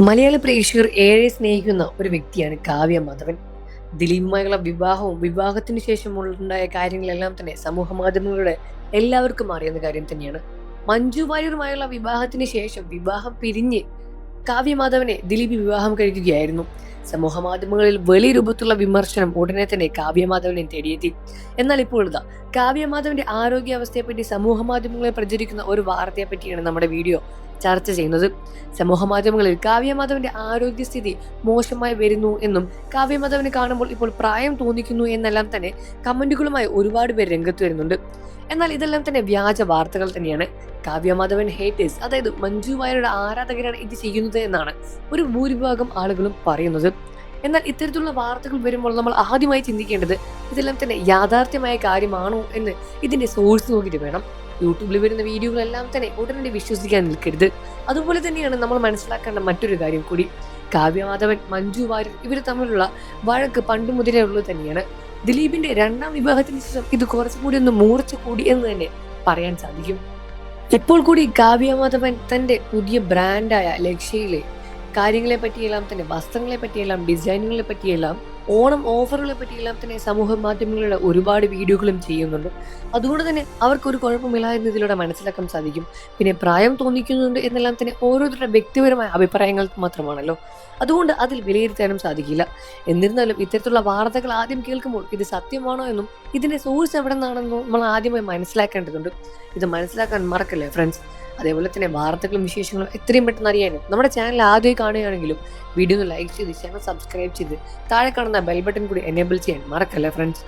മലയാള പ്രേക്ഷകർ ഏറെ സ്നേഹിക്കുന്ന ഒരു വ്യക്തിയാണ് കാവ്യ മാധവൻ. ദിലീപുമായുള്ള വിവാഹത്തിന് ശേഷം ഉണ്ടായ കാര്യങ്ങളെല്ലാം തന്നെ സമൂഹ മാധ്യമങ്ങളുടെ എല്ലാവർക്കും അറിയുന്ന കാര്യം തന്നെയാണ്. മഞ്ജു വാര്യരുമായുള്ള വിവാഹത്തിന് ശേഷം വിവാഹം പിരിഞ്ഞ് കാവ്യ മാധവനെ ദിലീപ് വിവാഹം കഴിക്കുകയായിരുന്നു. സമൂഹ മാധ്യമങ്ങളിൽ വലിയ രൂപത്തിലുള്ള വിമർശനം ഉടനെ തന്നെ കാവ്യ മാധവനെ തേടിയെത്തി. എന്നാൽ ഇപ്പോൾ ഇതാ കാവ്യ മാധവന്റെ ആരോഗ്യാവസ്ഥയെപ്പറ്റി സമൂഹ മാധ്യമങ്ങളിൽ പ്രചരിക്കുന്ന ഒരു വാർത്തയെ പറ്റിയാണ് നമ്മുടെ വീഡിയോ ചർച്ച ചെയ്യുന്നത്. സമൂഹ മാധ്യമങ്ങളിൽ കാവ്യ മാധവന്റെ ആരോഗ്യസ്ഥിതി മോശമായി വരുന്നു എന്നും കാവ്യ മാധവനെ കാണുമ്പോൾ ഇപ്പോൾ പ്രായം തോന്നിക്കുന്നു എന്നെല്ലാം തന്നെ കമന്റുകളുമായി ഒരുപാട് പേർ രംഗത്ത് വരുന്നുണ്ട്. എന്നാൽ ഇതെല്ലാം തന്നെ വ്യാജ വാർത്തകൾ തന്നെയാണ്. കാവ്യ മാധവൻ ഹേറ്റേഴ്സ്, അതായത് മഞ്ജു വാര്യരുടെ ആരാധകരാണ് ഇത് ചെയ്യുന്നത് എന്നാണ് ഒരു ഭൂരിഭാഗം ആളുകളും പറയുന്നത്. എന്നാൽ ഇത്തരത്തിലുള്ള വാർത്തകൾ വരുമ്പോൾ നമ്മൾ ആദ്യമായി ചിന്തിക്കേണ്ടത് ഇതെല്ലാം തന്നെ യാഥാർത്ഥ്യമായ കാര്യമാണോ എന്ന് ഇതിന്റെ സോഴ്സ് നോക്കിയിട്ട് വേണം. യൂട്യൂബിൽ വരുന്ന വീഡിയോകളെല്ലാം തന്നെ ഉടനടി വിശ്വസിക്കാൻ നിൽക്കരുത്. അതുപോലെ തന്നെയാണ് നമ്മൾ മനസ്സിലാക്കേണ്ട മറ്റൊരു കാര്യം കൂടി. കാവ്യ മാധവൻ, മഞ്ജു വാര്യർ ഇവർ തമ്മിലുള്ള വഴക്ക് പണ്ട് മുതലേ ഉള്ളത് തന്നെയാണ്. ദിലീപിന്റെ രണ്ടാം വിവാഹത്തിന് ശേഷം ഇത് കുറച്ചുകൂടി ഒന്ന് മൂർച്ച കൂടി എന്ന് തന്നെ പറയാൻ സാധിക്കും. ഇപ്പോൾ കൂടി കാവ്യ മാധവൻ തന്റെ പുതിയ ബ്രാൻഡായ ലക്ഷ്യയിലെ കാര്യങ്ങളെ പറ്റിയെല്ലാം തന്നെ, വസ്ത്രങ്ങളെ പറ്റിയെല്ലാം, ഡിസൈനുകളെ പറ്റിയെല്ലാം, ഓണം ഓഫറുകളെ പറ്റിയെല്ലാം തന്നെ സമൂഹ മാധ്യമങ്ങളിലൂടെ ഒരുപാട് വീഡിയോകളും ചെയ്യുന്നുണ്ട്. അതുകൊണ്ട് തന്നെ അവർക്കൊരു കുഴപ്പമില്ല എന്ന് ഇതിലൂടെ മനസ്സിലാക്കാൻ സാധിക്കും. പിന്നെ പ്രായം തോന്നിക്കുന്നുണ്ട് എന്നെല്ലാം തന്നെ ഓരോരുത്തരുടെ വ്യക്തിപരമായ അഭിപ്രായങ്ങൾ മാത്രമാണല്ലോ. അതുകൊണ്ട് അതിൽ വിലയിരുത്താനും സാധിക്കില്ല. എന്നിരുന്നാലും ഇത്തരത്തിലുള്ള വാർത്തകൾ ആദ്യം കേൾക്കുമ്പോൾ ഇത് സത്യമാണോ എന്നും ഇതിന്റെ സോഴ്സ് എവിടെ നിന്നാണെന്നും നമ്മൾ ആദ്യമായി മനസ്സിലാക്കേണ്ടതുണ്ട്. ഇത് മനസ്സിലാക്കാൻ മറക്കല്ലേ ഫ്രണ്ട്സ്. അതേപോലെ തന്നെ വാർത്തകളും വിശേഷങ്ങളും എത്രയും പെട്ടെന്ന് അറിയാനും നമ്മുടെ ചാനൽ ആദ്യമായി കാണുകയാണെങ്കിലും വീഡിയോ ഒന്ന് ലൈക്ക് ചെയ്ത് ചാനൽ സബ്സ്ക്രൈബ് ചെയ്ത് താഴെ കാണുന്ന ബെൽ ബട്ടൺ കൂടി എനേബിൾ ചെയ്യാൻ മറക്കല്ലേ ഫ്രണ്ട്സ്.